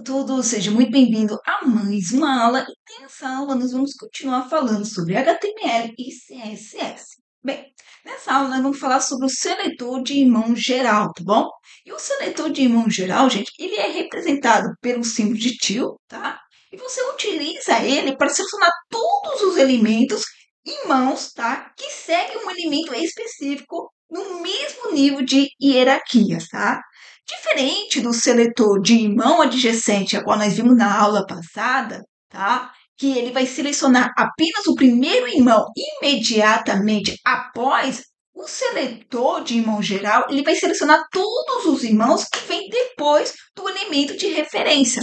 tudo, seja muito bem-vindo a mais uma aula. E nessa aula nós vamos continuar falando sobre HTML e CSS. Bem, nessa aula nós vamos falar sobre o seletor de imã geral, tá bom? E o seletor de imã geral, gente, ele é representado pelo símbolo de til, tá? E você utiliza ele para selecionar todos os elementos imãos, tá? Que seguem um elemento específico no mesmo nível de hierarquia, tá? Diferente do seletor de imão adjacente, a qual nós vimos na aula passada, tá? Que ele vai selecionar apenas o primeiro imão imediatamente após o seletor de imão geral, ele vai selecionar todos os imãos que vêm depois do elemento de referência.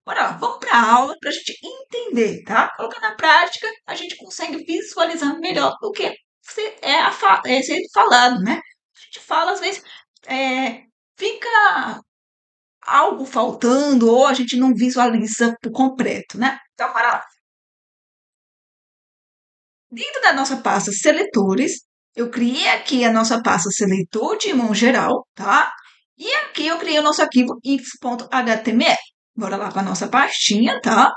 Bora lá, vamos para a aula para a gente entender, tá? Colocar na prática, a gente consegue visualizar melhor do que sendo falado, né? A gente fala, às vezes, fica algo faltando ou a gente não visualiza por completo, né? Então, bora lá. Dentro da nossa pasta seletores, eu criei aqui a nossa pasta seletor de imão geral, tá? E aqui eu criei o nosso arquivo x.html. Bora lá para a nossa pastinha, tá?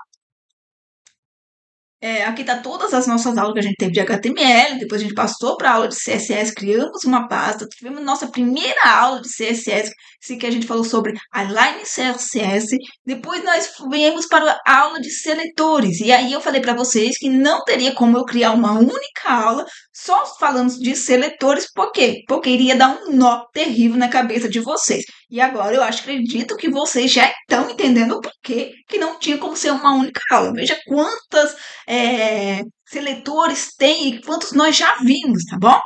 Aqui tá todas as nossas aulas que a gente teve de HTML, depois a gente passou para a aula de CSS, criamos uma pasta, tivemos nossa primeira aula de CSS, que a gente falou sobre a Line CSS, depois nós viemos para a aula de seletores, e aí eu falei para vocês que não teria como eu criar uma única aula só falando de seletores, por quê? Porque iria dar um nó terrível na cabeça de vocês. E agora eu acredito que vocês já estão entendendo o porquê que não tinha como ser uma única aula. Veja quantas seletores tem e quantos nós já vimos, tá bom?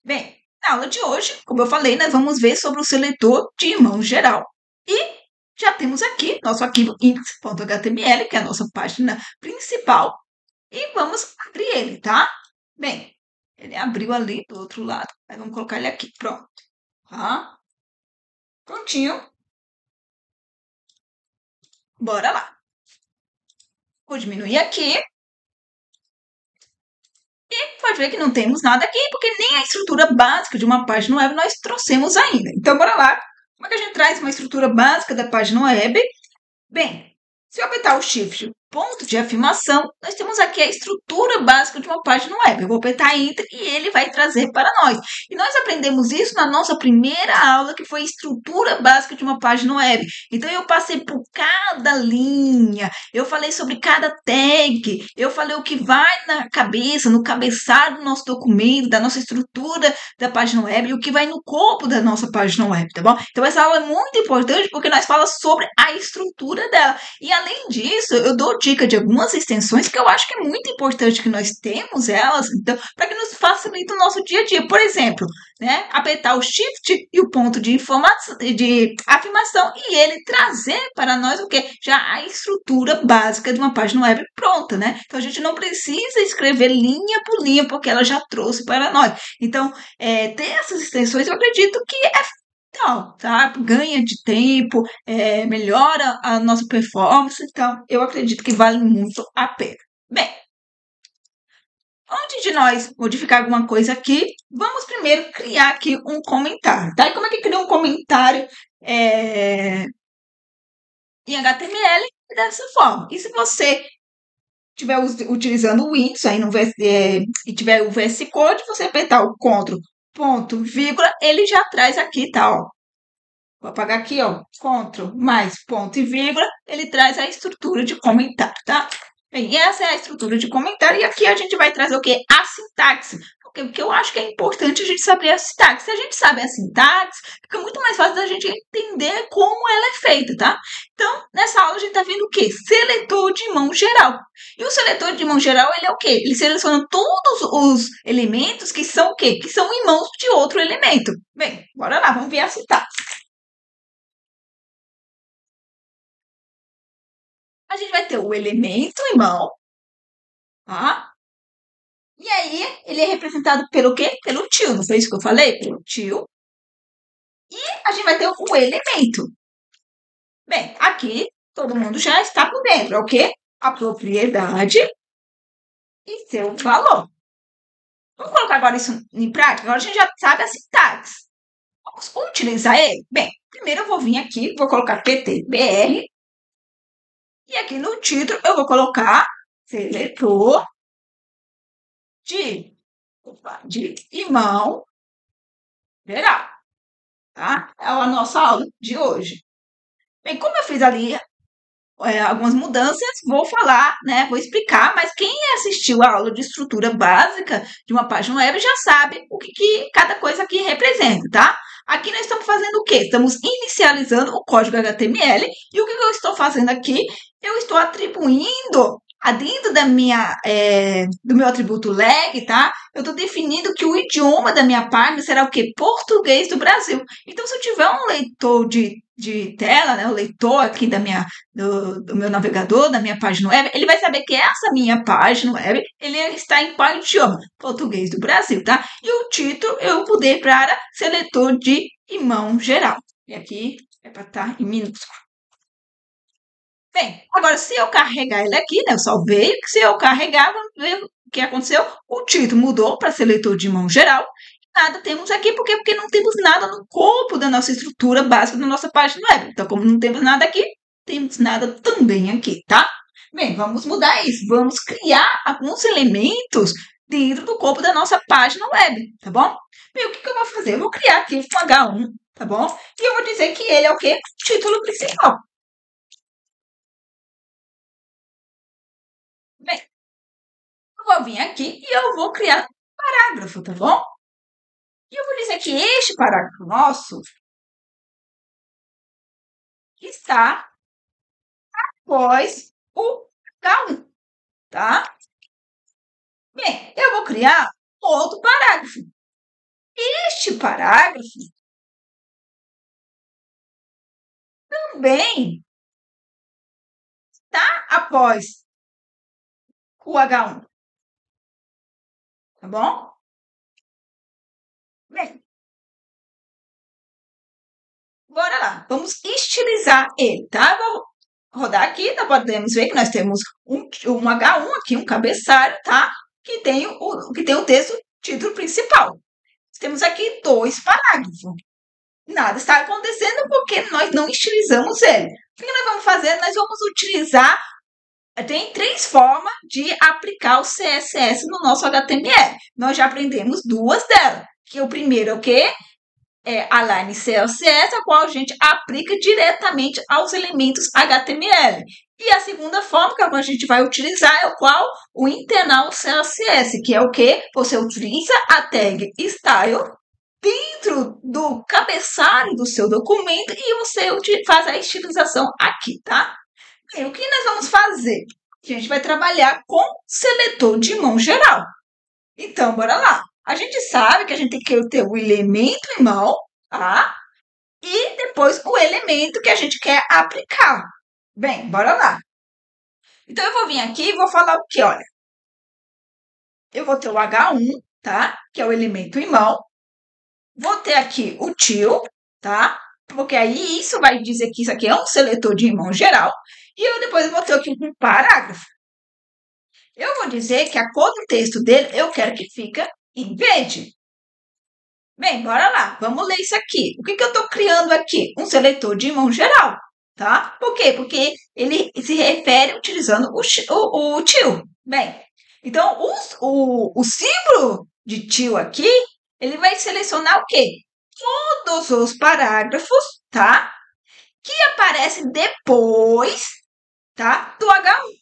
Bem, na aula de hoje, como eu falei, nós vamos ver sobre o seletor de imão geral. E já temos aqui nosso arquivo index.html, que é a nossa página principal, e vamos abrir ele, tá? Bem, ele abriu ali do outro lado, mas vamos colocar ele aqui, pronto. Tá? Prontinho. Bora lá. Vou diminuir aqui. E pode ver que não temos nada aqui, porque nem a estrutura básica de uma página web nós trouxemos ainda. Então, bora lá. Como é que a gente traz uma estrutura básica da página web? Bem, se eu apertar o Shift, ponto de afirmação, nós temos aqui a estrutura básica de uma página web. Eu vou apertar Enter e ele vai trazer para nós. E nós aprendemos isso na nossa primeira aula, que foi a estrutura básica de uma página web. Então, eu passei por cada linha, eu falei sobre cada tag, eu falei o que vai na cabeça, no cabeçalho do nosso documento, da nossa estrutura da página web e o que vai no corpo da nossa página web, tá bom? Então, essa aula é muito importante porque nós falamos sobre a estrutura dela. E, além disso, eu dou dica de algumas extensões que eu acho que é muito importante que nós temos elas, então, para que nos facilite o nosso dia a dia. Por exemplo, né, apertar o Shift e o ponto de afirmação e ele trazer para nós o quê? Já a estrutura básica de uma página web pronta, né? Então, a gente não precisa escrever linha por linha, porque ela já trouxe para nós. Então, ter essas extensões, eu acredito que então, tá? Ganha de tempo, melhora a nossa performance, então eu acredito que vale muito a pena. Bem, antes de nós modificar alguma coisa aqui, vamos primeiro criar aqui um comentário, tá? E como é que cria um comentário em HTML? Dessa forma. E se você estiver utilizando o Windows aí no e tiver o VS Code, você apertar o Ctrl, ponto, vírgula, ele já traz aqui, tá? Ó. Vou apagar aqui, ó, Ctrl mais ponto e vírgula, ele traz a estrutura de comentário, tá? Bem, essa é a estrutura de comentário e aqui a gente vai trazer o quê? A sintaxe. Porque eu acho que é importante a gente saber a sintaxe. Se a gente sabe a sintaxe, fica muito mais fácil da gente entender como ela é feita, tá? Então, nessa aula a gente tá vendo o quê? Seletor de imão geral. E o seletor de imão geral, ele é o quê? Ele seleciona todos os elementos que são o quê? Que são imãos de outro elemento. Bem, bora lá, vamos ver a sintaxe. A gente vai ter o elemento imão, tá? E aí, ele é representado pelo quê? Pelo til, não foi isso que eu falei? Pelo til. E a gente vai ter o elemento. Bem, aqui todo mundo já está por dentro. É o quê? A propriedade e seu valor. Vamos colocar agora isso em prática? Agora a gente já sabe a sintaxe. Vamos utilizar ele? Bem, primeiro eu vou vir aqui, vou colocar PTBR. E aqui no título eu vou colocar seletor de imão geral, tá? É a nossa aula de hoje. Bem, como eu fiz ali algumas mudanças, vou falar, né? Vou explicar, mas quem assistiu a aula de estrutura básica de uma página web já sabe o que cada coisa aqui representa, tá? Aqui nós estamos fazendo o quê? Estamos inicializando o código HTML e o que eu estou fazendo aqui? Eu estou atribuindo dentro do meu atributo leg, tá? Eu estou definindo que o idioma da minha página será o quê? Português do Brasil. Então, se eu tiver um leitor de tela, né, o leitor aqui do meu navegador, da minha página web, ele vai saber que essa minha página web, ele está em qual idioma? Português do Brasil, tá? E o título eu mudei para seletor de imão geral. E aqui é para estar em minúsculo. Bem, agora se eu carregar ele aqui, né, eu salvei, se eu carregar, vamos ver o que aconteceu. O título mudou para seletor de imão geral. Nada temos aqui, porque não temos nada no corpo da nossa estrutura básica da nossa página web. Então, como não temos nada aqui, temos nada também aqui, tá? Bem, vamos mudar isso. Vamos criar alguns elementos dentro do corpo da nossa página web, tá bom? Bem, o que eu vou fazer? Eu vou criar aqui um H1, tá bom? E eu vou dizer que ele é o quê? O título principal. Bem, eu vou vir aqui e eu vou criar um parágrafo, tá bom? E eu vou dizer que este parágrafo nosso está após o H1, tá? Bem, eu vou criar outro parágrafo. Este parágrafo também está após o H1, tá bom? Bem, bora lá. Vamos estilizar ele, tá? Vou rodar aqui, nós podemos ver que nós temos um H1 aqui, um cabeçalho, tá? Que tem o texto, título principal. Temos aqui dois parágrafos. Nada está acontecendo porque nós não estilizamos ele. O que nós vamos fazer? Nós vamos utilizar. Tem três formas de aplicar o CSS no nosso HTML. Nós já aprendemos duas delas. Que o primeiro é o quê? É a line CSS, a qual a gente aplica diretamente aos elementos HTML. E a segunda forma que a gente vai utilizar é o qual? O internal CSS, que é o que? Você utiliza a tag style dentro do cabeçalho do seu documento e você faz a estilização aqui, tá? E o que nós vamos fazer? A gente vai trabalhar com seletor de mão geral. Então, bora lá. A gente sabe que a gente tem que ter o elemento imão, tá? E depois o elemento que a gente quer aplicar. Bem, bora lá. Então, eu vou vir aqui e vou falar o que? Olha, eu vou ter o H1, tá? Que é o elemento imão. Vou ter aqui o till, tá? Porque aí isso vai dizer que isso aqui é um seletor de imão geral. E eu depois vou ter aqui um parágrafo. Eu vou dizer que a cor do texto dele eu quero que fica em verde. Bem, bora lá. Vamos ler isso aqui. O que eu estou criando aqui? Um seletor de imão geral, tá? Por quê? Porque ele se refere utilizando o till. Bem, então o símbolo de till aqui, ele vai selecionar o quê? Todos os parágrafos, tá? Que aparecem depois, tá? Do H1.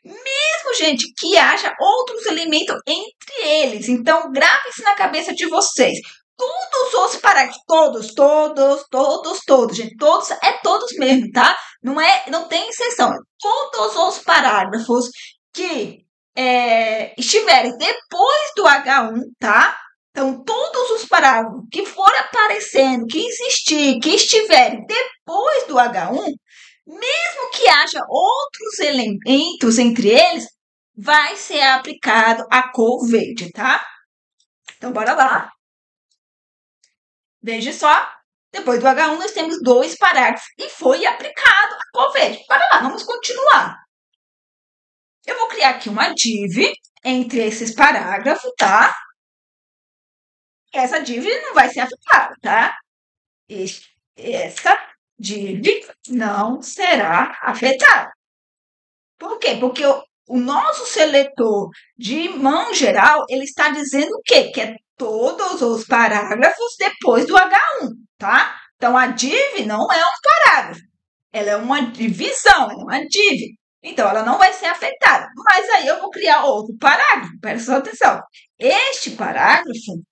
Mesmo, gente, que haja outros elementos entre eles. Então, grave isso na cabeça de vocês. Todos os parágrafos, todos, gente, todos mesmo, tá? Não tem exceção. Todos os parágrafos que estiverem depois do H1, tá? Então, todos os parágrafos que forem aparecendo, que estiverem depois do H1, mesmo que haja outros elementos entre eles, vai ser aplicado a cor verde, tá? Então, bora lá. Veja só, depois do H1 nós temos dois parágrafos e foi aplicado a cor verde. Bora lá, vamos continuar. Eu vou criar aqui uma div entre esses parágrafos, tá? Essa div não vai ser aplicada, tá? Essa div não será afetada. Por quê? Porque o nosso seletor de mão geral, ele está dizendo o quê? Que é todos os parágrafos depois do H1, tá? Então, a div não é um parágrafo, ela é uma divisão, ela é uma div. Então, ela não vai ser afetada. Mas aí eu vou criar outro parágrafo, presta atenção. Este parágrafo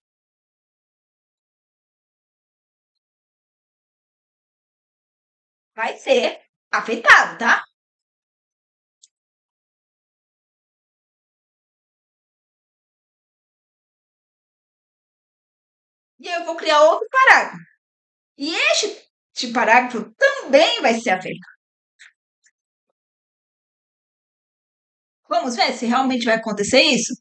vai ser afetado, tá? E eu vou criar outro parágrafo. E este parágrafo também vai ser afetado. Vamos ver se realmente vai acontecer isso?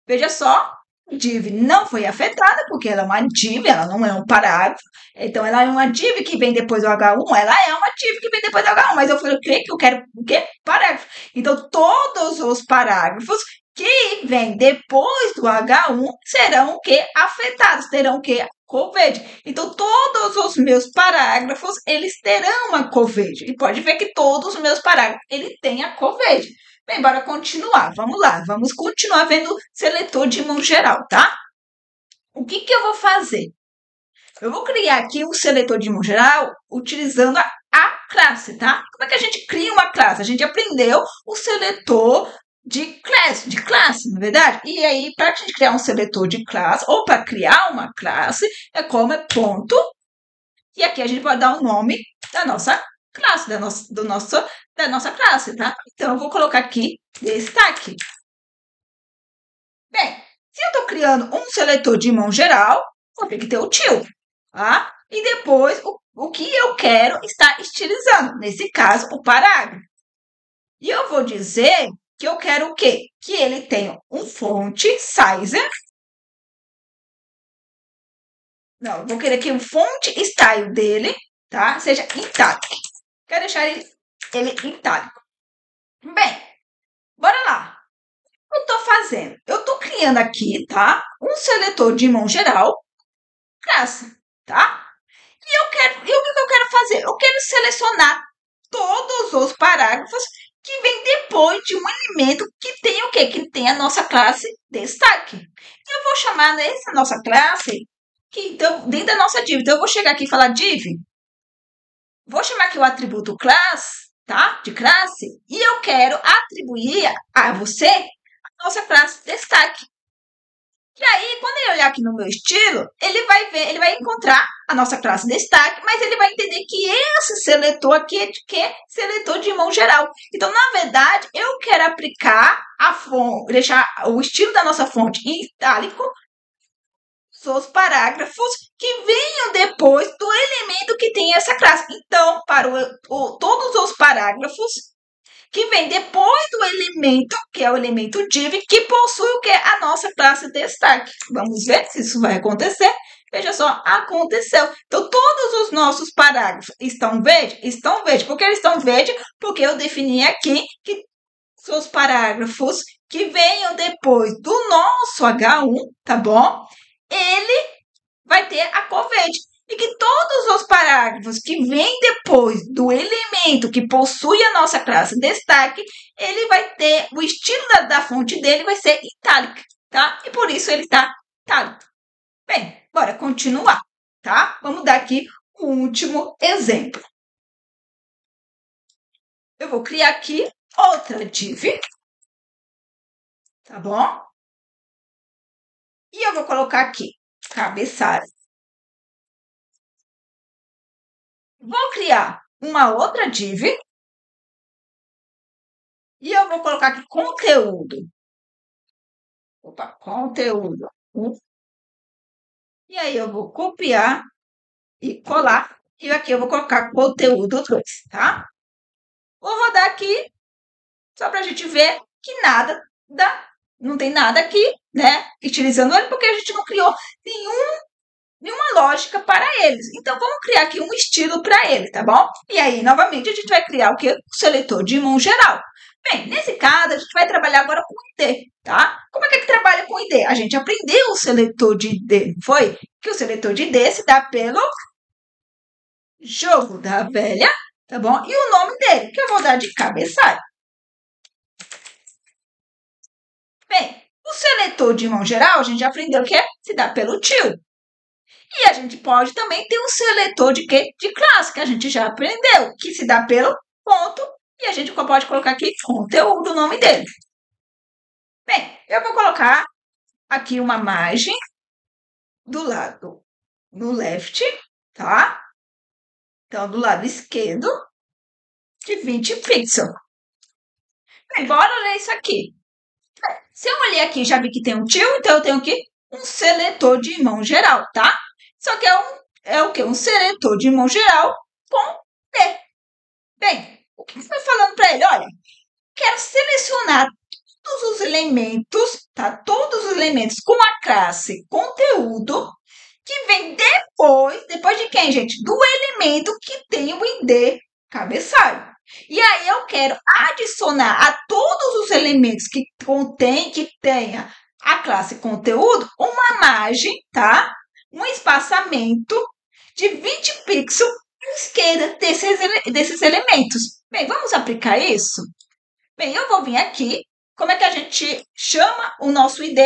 Veja só, div não foi afetada, porque ela é uma div, ela não é um parágrafo. Então, ela é uma div que vem depois do H1, ela é uma div que vem depois do H1. Mas eu falei o quê? Que eu quero o quê? Parágrafo. Então, todos os parágrafos que vêm depois do H1 serão o quê? Afetados, terão o quê? Cor verde. Então, todos os meus parágrafos, eles terão uma cor verde. E pode ver que todos os meus parágrafos, ele tem a cor verde. Bem, bora continuar. Vamos lá. Vamos continuar vendo seletor de mão geral, tá? O que que eu vou fazer? Eu vou criar aqui um seletor de mão geral utilizando a classe, tá? Como é que a gente cria uma classe? A gente aprendeu o seletor de classe, na é verdade? E aí, para a gente criar um seletor de classe, ou para criar uma classe, é como é ponto. E aqui a gente pode dar o nome da nossa classe, da nossa classe, tá? Então, eu vou colocar aqui destaque. Bem, se eu estou criando um seletor de mão geral, vou ter que ter o til, tá? E depois, o que eu quero está estilizando, nesse caso, o parágrafo. E eu vou dizer que eu quero o quê? Que ele tenha um font size. Não, eu vou querer que o font style dele, tá? Seja itálico. Quero deixar ele itálico. Bem, bora lá. O que eu estou fazendo? Eu estou criando aqui, tá? Um seletor de mão geral, classe, tá? E o que eu quero fazer? Eu quero selecionar todos os parágrafos que vêm depois de um elemento que tem o quê? Que tem a nossa classe destaque. Eu vou chamar nessa nossa classe, que então, dentro da nossa div. Então, eu vou chegar aqui e falar div. Vou chamar aqui o atributo class, tá? De classe. E eu quero atribuir a você a nossa classe destaque. E aí, quando ele olhar aqui no meu estilo, ele vai ver, ele vai encontrar a nossa classe destaque, mas ele vai entender que esse seletor aqui é de quê? Seletor de mão geral. Então, na verdade, eu quero aplicar a fonte, deixar o estilo da nossa fonte em itálico, os parágrafos que venham depois do elemento que tem essa classe. Então, para todos os parágrafos que vem depois do elemento, que é o elemento div, que possui o que? A nossa classe destaque. Vamos ver se isso vai acontecer. Veja só, aconteceu. Então, todos os nossos parágrafos estão verdes? Estão verdes. Por que eles estão verdes? Porque eu defini aqui que os parágrafos que venham depois do nosso H1, tá bom? Ele vai ter a cor verde. E que todos os parágrafos que vêm depois do elemento que possui a nossa classe destaque, ele vai ter, o estilo da fonte dele vai ser itálica, tá? E por isso ele está itálico. Bem, bora continuar, tá? Vamos dar aqui o último exemplo. Eu vou criar aqui outra div, tá bom? E eu vou colocar aqui cabeçalho. Vou criar uma outra div e eu vou colocar aqui conteúdo. Opa, conteúdo. E aí eu vou copiar e colar. E aqui eu vou colocar conteúdo 2, tá? Vou rodar aqui só para a gente ver que nada não tem nada aqui, né? Utilizando ele porque a gente não criou nenhuma lógica para eles. Então, vamos criar aqui um estilo para ele, tá bom? E aí, novamente, a gente vai criar o quê? O seletor de mão geral. Bem, nesse caso, a gente vai trabalhar agora com ID, tá? Como é que trabalha com ID? A gente aprendeu o seletor de ID, não foi? Que o seletor de ID se dá pelo jogo da velha, tá bom? E o nome dele, que eu vou dar de cabeçalho. Bem, o seletor de irmão geral, a gente já aprendeu que se dá pelo tio. E a gente pode também ter um seletor de quê? De classe, que a gente já aprendeu, que se dá pelo ponto, e a gente pode colocar aqui conteúdo, o nome dele. Bem, eu vou colocar aqui uma margem do lado no left, tá? Então, do lado esquerdo, de 20 pixels. Bem, bora ler isso aqui. Se eu olhar aqui já vi que tem um tio, então eu tenho aqui um seletor de irmão geral, tá? Só que é o quê? Um seletor de irmão geral com D. Bem, o que você vai falando para ele? Olha, quero selecionar todos os elementos, tá? Todos os elementos com a classe conteúdo que vem depois de quem, gente? Do elemento que tem o ID cabeçalho. E aí eu quero adicionar a todos os elementos que tenha a classe conteúdo uma margem, tá? Um espaçamento de 20 pixels à esquerda desses elementos. Bem, vamos aplicar isso? Bem, eu vou vir aqui. Como é que a gente chama o nosso ID?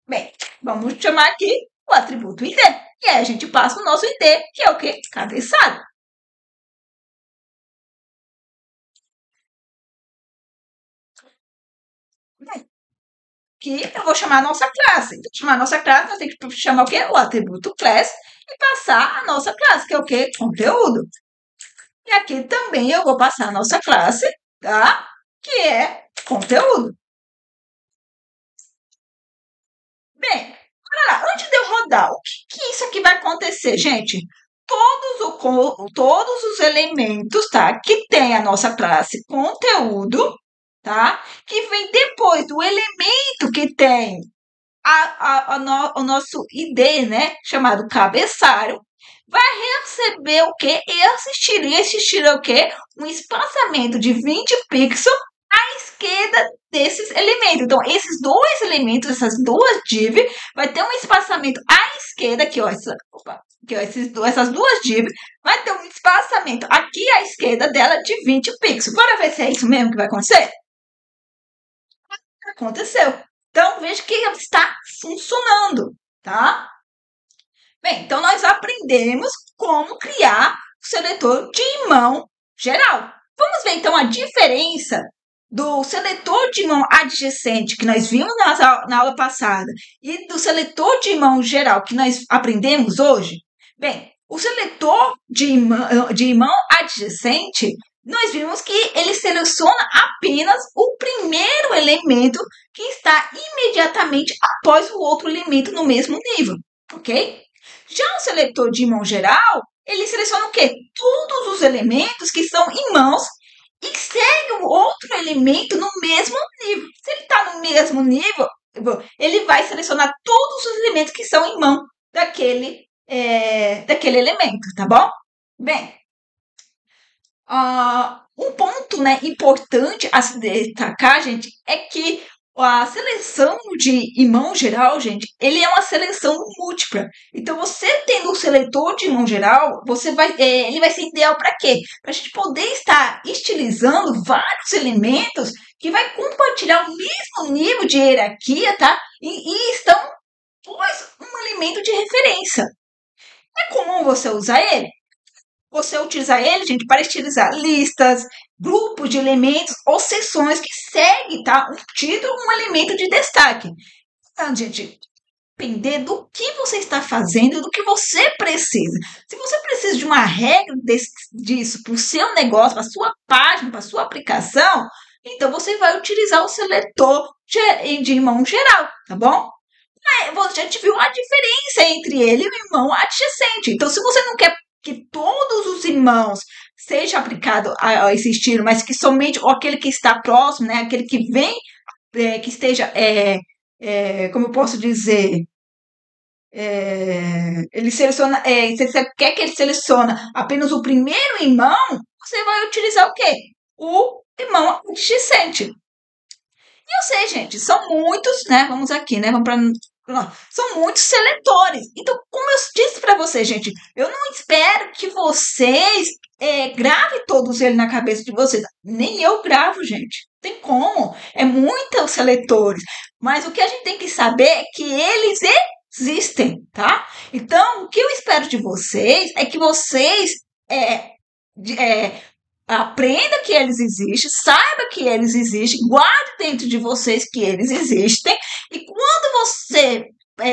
Bem, vamos chamar aqui o atributo ID. E aí a gente passa o nosso ID, que é o quê? Cabeçalho. Que eu vou chamar a nossa classe. Então, chamar a nossa classe, nós temos que chamar o quê? O atributo class e passar a nossa classe, que é o quê? Conteúdo. E aqui também eu vou passar a nossa classe, tá? Que é conteúdo. Bem, olha lá, antes de eu rodar, o que isso aqui vai acontecer, gente? Todos os elementos, tá? Que tem a nossa classe conteúdo, tá? Que vem depois do elemento que tem o nosso ID, né? Chamado cabeçalho, vai receber o quê? Esse estilo é o quê? Um espaçamento de 20 pixels à esquerda desses elementos. Então, esses dois elementos, essas duas divs, vai ter um espaçamento à esquerda, aqui, ó, essas duas divs, vai ter um espaçamento aqui à esquerda dela de 20 pixels. Bora ver se é isso mesmo que vai acontecer? Aconteceu. Então, veja que está funcionando, tá? Bem, então nós aprendemos como criar o seletor de irmão geral. Vamos ver então a diferença do seletor de irmão adjacente que nós vimos na aula passada e do seletor de irmão geral que nós aprendemos hoje? Bem, o seletor de irmão adjacente, nós vimos que ele seleciona apenas o primeiro elemento que está imediatamente após o outro elemento no mesmo nível, ok? Já o seletor de irmão geral, ele seleciona o quê? Todos os elementos que são irmãos e segue o outro elemento no mesmo nível. Se ele está no mesmo nível, ele vai selecionar todos os elementos que são irmãos daquele elemento, tá bom? Bem, um ponto, né, importante a se destacar, gente, é que a seleção de irmão geral, gente, ele é uma seleção múltipla. Então, você tendo um seletor de irmão geral, ele vai ser ideal para quê? Para a gente poder estar estilizando vários elementos que vai compartilhar o mesmo nível de hierarquia, tá? E estão dois um elemento de referência. É comum você usar ele? Você utiliza ele, gente, para estilizar listas, grupos de elementos ou seções que seguem, tá? Um título, um elemento de destaque. Então, gente, depender do que você está fazendo, do que você precisa. Se você precisa de uma regra disso para o seu negócio, para a sua página, para a sua aplicação, então você vai utilizar o seletor de irmão geral, tá bom? Você já viu a diferença entre ele e o irmão adjacente. Então, se você não quer que todos os irmãos seja aplicado a esse estilo, mas que somente aquele que está próximo, né, aquele que vem, que esteja, como eu posso dizer, ele seleciona, se você quer que ele selecione apenas o primeiro irmão, você vai utilizar o quê? O irmão adjacente. E eu sei, gente, são muitos, né? Vamos aqui, né? Vamos para são muitos seletores. Então, como eu disse para vocês, gente, eu não espero que vocês gravem todos eles na cabeça de vocês. Nem eu gravo, gente. Tem como. É muitos seletores. Mas o que a gente tem que saber é que eles existem, tá? Então, o que eu espero de vocês é que vocês é, aprenda que eles existem, saiba que eles existem, guarde dentro de vocês que eles existem, e quando você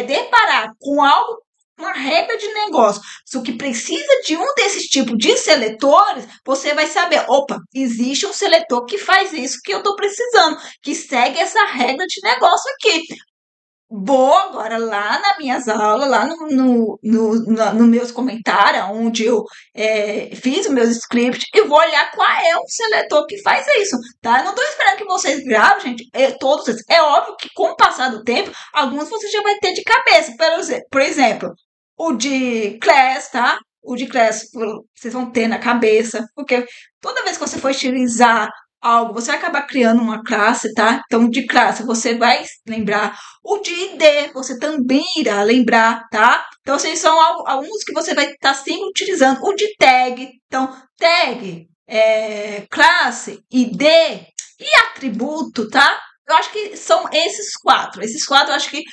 deparar com algo, uma regra de negócio, só que precisa de um desses tipos de seletores, você vai saber, opa, existe um seletor que faz isso que eu estou precisando, que segue essa regra de negócio aqui. Vou agora lá nas minhas aulas, lá no meus comentários, onde eu fiz os meus scripts, e vou olhar qual é o seletor que faz isso, tá? Eu não estou esperando que vocês gravem, gente, todos esses. É óbvio que com o passar do tempo, alguns você já vai ter de cabeça. Por exemplo, o de class, tá? O de class, vocês vão ter na cabeça, porque toda vez que você for utilizar algo, você vai acabar criando uma classe, tá? Então, de classe, você vai lembrar. O de ID, você também irá lembrar, tá? Então, esses são alguns que você vai estar sempre utilizando. O de tag, então, tag, classe, ID e atributo, tá? Eu acho que são esses quatro. Esses quatro, eu acho que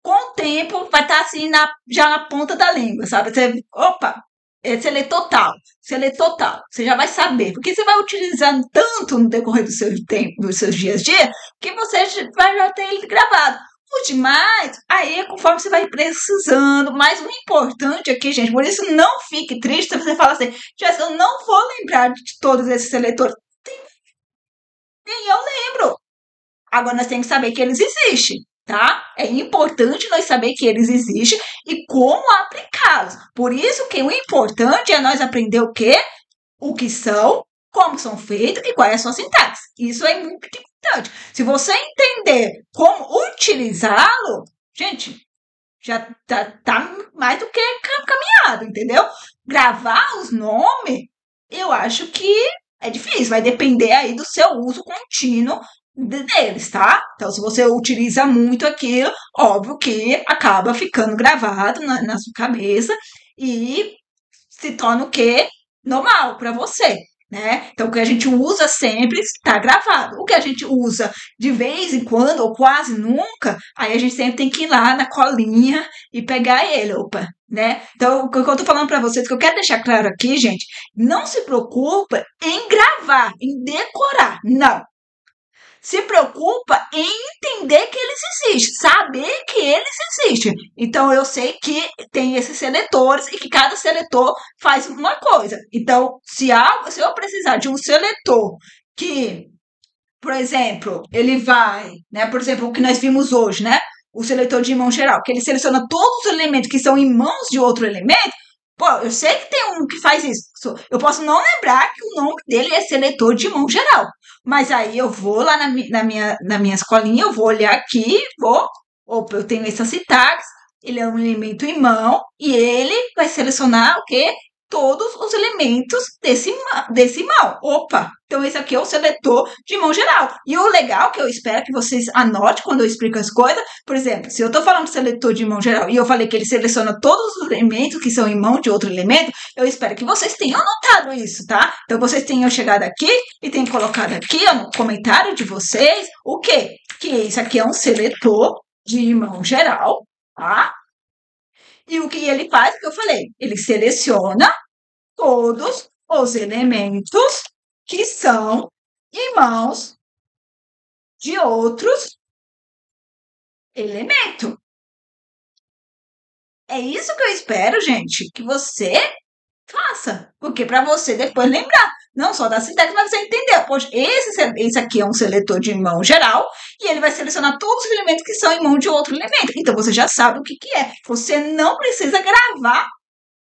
com o tempo vai estar assim já na ponta da língua, sabe? Você, opa, você lê total. Você lê total. Você já vai saber. Porque você vai utilizando tanto no decorrer do seu tempo, dos seus dias a dia, que você vai já ter ele gravado. O demais, aí é conforme você vai precisando. Mas o importante aqui, gente, por isso não fique triste se você fala assim, Jéssica, eu não vou lembrar de todos esses seletores. Nem eu lembro. Agora nós temos que saber que eles existem, tá? É importante nós saber que eles existem e como aplicá-los. Por isso que o importante é nós aprender o quê? O que são, como são feitos e qual é a sua sintaxe. Isso é muito importante. Se você entender como utilizá-lo, gente, já tá mais do que caminhado, entendeu? Gravar os nomes, eu acho que é difícil, vai depender aí do seu uso contínuo deles, tá? Então, se você utiliza muito aquilo, óbvio que acaba ficando gravado na sua cabeça e se torna o quê? Normal para você, né? Então, o que a gente usa sempre está gravado. O que a gente usa de vez em quando ou quase nunca, aí a gente sempre tem que ir lá na colinha e pegar ele, opa, né? Então, o que eu tô falando para vocês, que eu quero deixar claro aqui, gente, não se preocupa em gravar, em decorar, não. Se preocupa em entender que eles existem, saber que eles existem. Então, eu sei que tem esses seletores e que cada seletor faz uma coisa. Então, se eu precisar de um seletor que, por exemplo, ele vai, né? Por exemplo, o que nós vimos hoje, né? O seletor de mão geral, que ele seleciona todos os elementos que são em mãos de outro elemento. Pô, eu sei que tem um que faz isso. Eu posso não lembrar que o nome dele é seletor de mão geral. Mas aí eu vou lá na minha escolinha, eu vou olhar aqui, opa, eu tenho essa sintaxe, ele é um elemento em mão, e ele vai selecionar o quê? Todos os elementos desse mão. Opa, então esse aqui é o seletor de mão geral. E o legal, que eu espero que vocês anotem quando eu explico as coisas, por exemplo, se eu estou falando de seletor de mão geral e eu falei que ele seleciona todos os elementos que são em mão de outro elemento, eu espero que vocês tenham anotado isso, tá? Então vocês tenham chegado aqui e tenham colocado aqui ó, no comentário de vocês o quê? Que isso aqui é um seletor de mão geral, tá? E o que ele faz, que eu falei, ele seleciona todos os elementos que são irmãos de outros elementos. É isso que eu espero, gente, que você faça. Porque para você depois lembrar, não só da sintaxe, mas você entender. Poxa, esse aqui é um seletor de mão geral e ele vai selecionar todos os elementos que são em mão de outro elemento. Então você já sabe o que é. Você não precisa gravar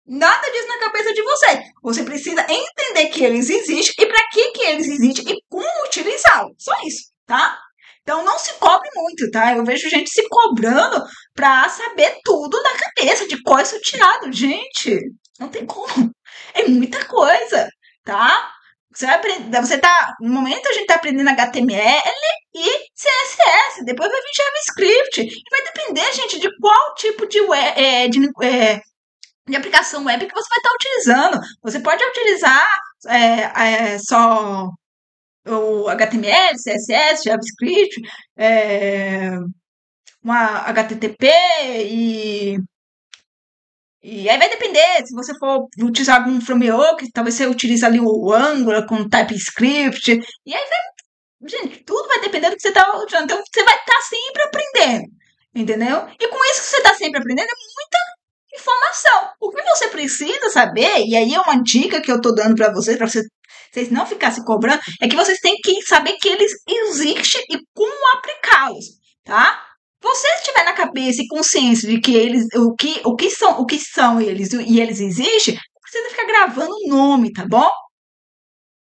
nada disso na cabeça de você. Você precisa entender que eles existem e para que eles existem e como utilizá-los. Só isso, tá? Então não se cobre muito, tá? Eu vejo gente se cobrando para saber tudo da cabeça, de qual é seu tirado. Gente, não tem como. É muita coisa, tá? Você vai aprender, no momento a gente tá aprendendo HTML e CSS, depois vai vir JavaScript. E vai depender, gente, de qual tipo de aplicação web que você vai estar utilizando. Você pode utilizar só o HTML, CSS, JavaScript, uma HTTP e aí vai depender, se você for utilizar algum framework, talvez você utilize ali o Angular com TypeScript, e aí gente, tudo vai depender do que você está utilizando. Então, você vai estar sempre aprendendo, entendeu? E com isso que você está sempre aprendendo, é muita informação. O que você precisa saber, e aí é uma dica que eu estou dando para vocês não ficarem se cobrando, é que vocês têm que saber que eles existem e como aplicá-los, tá? Você estiver na cabeça e consciência de que eles, o que são eles e eles existem, não precisa ficar gravando o nome, tá bom?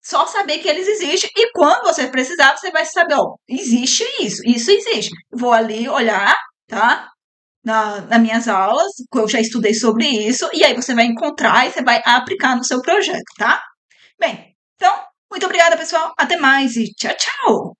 Só saber que eles existem e quando você precisar, você vai saber, ó, existe isso existe. Vou ali olhar, tá? Nas minhas aulas, eu já estudei sobre isso, e aí você vai encontrar e você vai aplicar no seu projeto, tá? Bem, então, muito obrigada, pessoal. Até mais e tchau, tchau!